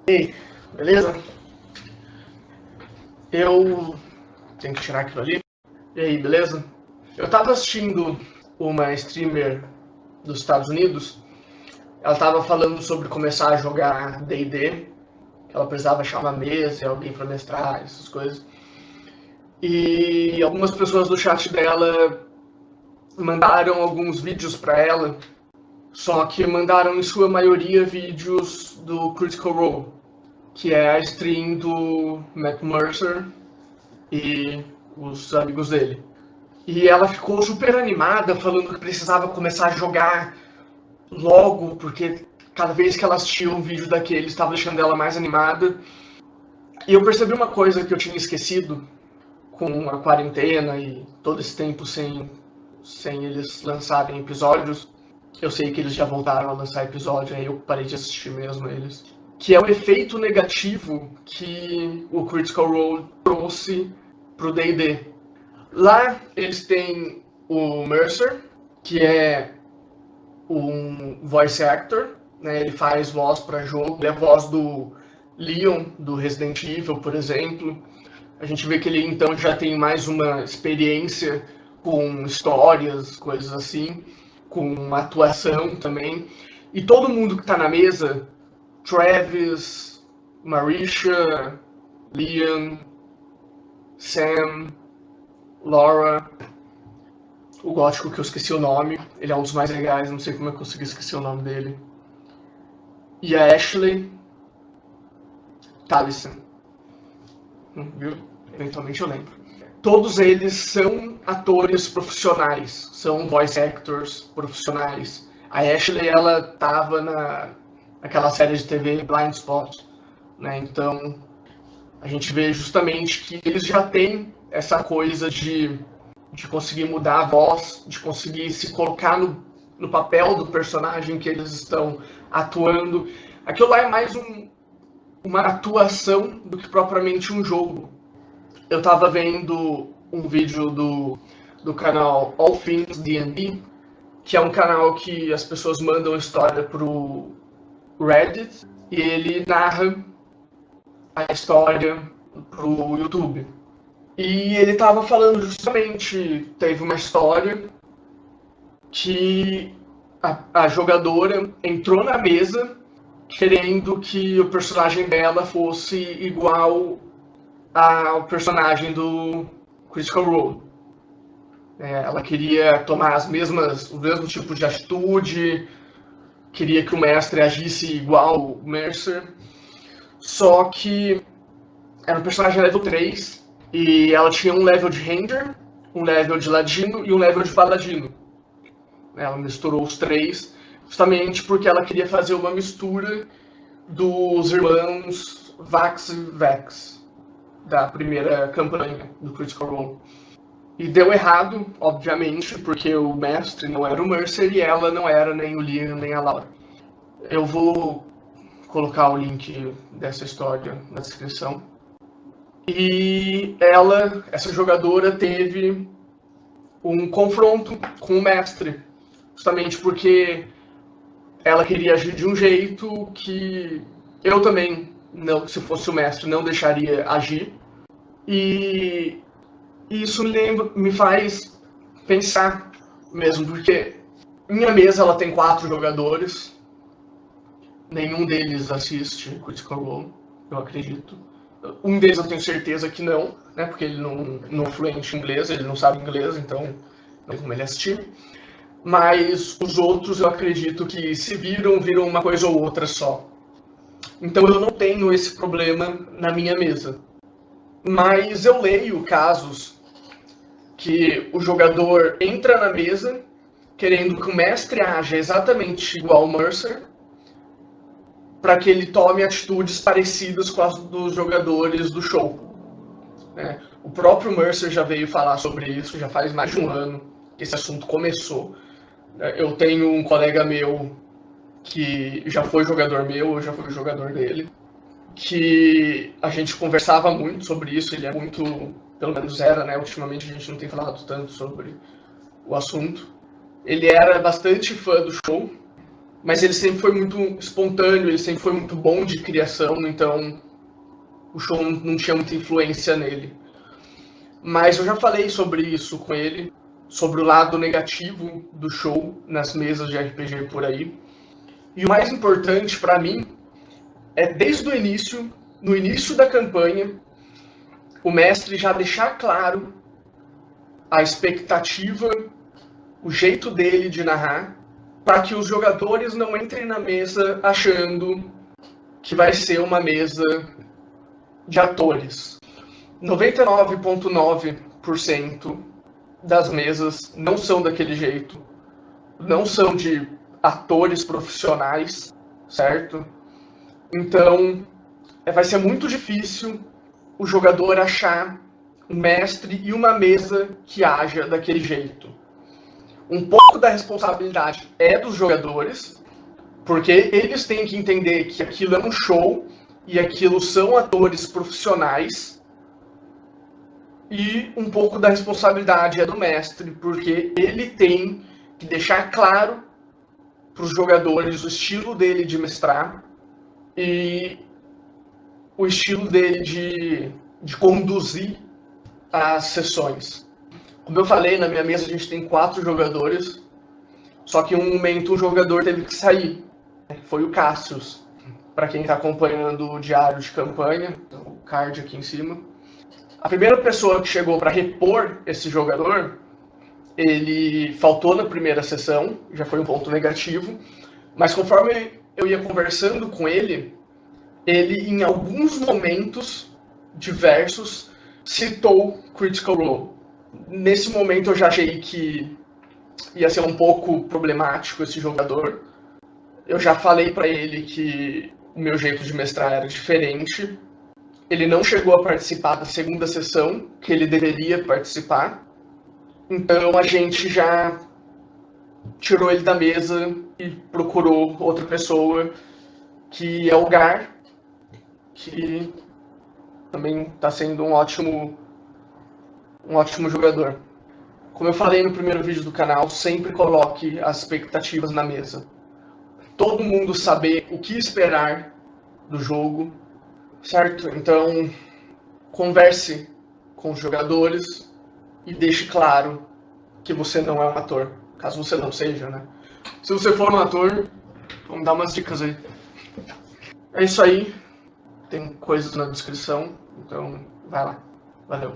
Ei, beleza? Eu tenho que tirar aquilo ali. E aí, beleza? Eu tava assistindo uma streamer dos Estados Unidos. Ela tava falando sobre começar a jogar D&D. Ela precisava achar uma mesa e alguém pra mestrar, essas coisas. E algumas pessoas do chat dela mandaram alguns vídeos pra ela. Só que mandaram, em sua maioria, vídeos do Critical Role, que é a stream do Matt Mercer e os amigos dele. E ela ficou super animada, falando que precisava começar a jogar logo, porque cada vez que ela assistia um vídeo daquele, estava deixando ela mais animada. E eu percebi uma coisa que eu tinha esquecido com a quarentena e todo esse tempo sem eles lançarem episódios. Eu sei que eles já voltaram a lançar episódio, aí eu parei de assistir mesmo eles. Que é o efeito negativo que o Critical Role trouxe pro D&D. Lá eles têm o Mercer, que é um voice actor, né? Ele faz voz para jogo, ele é a voz do Leon, do Resident Evil, por exemplo. A gente vê que ele então já tem mais uma experiência com histórias, coisas assim, com atuação também. E todo mundo que está na mesa, Travis, Marisha, Liam, Sam, Laura, o gótico que eu esqueci o nome, ele é um dos mais legais, não sei como eu consegui esquecer o nome dele. E a Ashley Tallison, viu? Eventualmente eu lembro. Todos eles são atores profissionais, são voice actors profissionais. A Ashley, ela estava naquela série de TV Blind Spot, né? Então a gente vê justamente que eles já têm essa coisa de conseguir mudar a voz, de conseguir se colocar no papel do personagem que eles estão atuando. Aquilo lá é mais uma atuação do que propriamente um jogo. Eu estava vendo um vídeo do canal All Things D&D, que é um canal que as pessoas mandam história pro Reddit e ele narra a história pro YouTube. E ele estava falando justamente, teve uma história que a jogadora entrou na mesa querendo que o personagem dela fosse igual ao personagem do Critical Role. Ela queria tomar o mesmo tipo de atitude, queria que o mestre agisse igual o Mercer, só que era um personagem level 3 e ela tinha um level de Ranger, um level de Ladino e um level de Paladino. Ela misturou os três justamente porque ela queria fazer uma mistura dos irmãos Vax e Vex da primeira campanha do Critical Role. E deu errado, obviamente, porque o mestre não era o Mercer e ela não era nem o Liam nem a Laura. Eu vou colocar o link dessa história na descrição. E essa jogadora, teve um confronto com o mestre, justamente porque ela queria agir de um jeito que eu também, não, se fosse o mestre, não deixaria agir. E isso me faz pensar mesmo, porque minha mesa ela tem 4 jogadores, nenhum deles assiste Critical Role, eu acredito. Um deles eu tenho certeza que não, né, porque ele não fluente em inglês, ele não sabe inglês, então não tem como ele assistir. Mas os outros eu acredito que se viram uma coisa ou outra só. Então eu não tenho esse problema na minha mesa. Mas eu leio casos que o jogador entra na mesa querendo que o mestre haja exatamente igual ao Mercer, para que ele tome atitudes parecidas com as dos jogadores do show. O próprio Mercer já veio falar sobre isso, já faz mais de um ano que esse assunto começou. Eu tenho um colega meu que já foi jogador meu, eu já fui jogador dele, que a gente conversava muito sobre isso, ele é muito, pelo menos era, né? Ultimamente a gente não tem falado tanto sobre o assunto. Ele era bastante fã do show Mas ele sempre foi muito espontâneo, ele sempre foi muito bom de criação, então o show não tinha muita influência nele. Mas eu já falei sobre isso com ele, sobre o lado negativo do show nas mesas de RPG por aí. E o mais importante para mim é desde o início, no início da campanha, o mestre já deixar claro a expectativa, o jeito dele de narrar, para que os jogadores não entrem na mesa achando que vai ser uma mesa de atores. 99,9% das mesas não são daquele jeito, não são de atores profissionais, certo? Então, vai ser muito difícil o jogador achar um mestre e uma mesa que haja daquele jeito. Um pouco da responsabilidade é dos jogadores, porque eles têm que entender que aquilo é um show e aquilo são atores profissionais. E um pouco da responsabilidade é do mestre, porque ele tem que deixar claro para os jogadores o estilo dele de mestrar e o estilo dele de conduzir as sessões. Como eu falei, na minha mesa a gente tem 4 jogadores, só que em um momento um jogador teve que sair, foi o Cassius. Para quem está acompanhando o diário de campanha, o card aqui em cima. A primeira pessoa que chegou para repor esse jogador, ele faltou na primeira sessão, já foi um ponto negativo, mas conforme eu ia conversando com ele em alguns momentos diversos citou Critical Role. Nesse momento eu já achei que ia ser um pouco problemático esse jogador. Eu já falei para ele que o meu jeito de mestrar era diferente. Ele não chegou a participar da segunda sessão, que ele deveria participar. Então a gente já tirou ele da mesa e procurou outra pessoa, que é o Gar, que também está sendo um ótimo jogador. Como eu falei no primeiro vídeo do canal, sempre coloque as expectativas na mesa. Todo mundo saber o que esperar do jogo, certo? Então, converse com os jogadores e deixe claro que você não é um ator, caso você não seja, né? Se você for um ator, vamos dar umas dicas aí. É isso aí. Tem coisas na descrição, então vai lá. Valeu.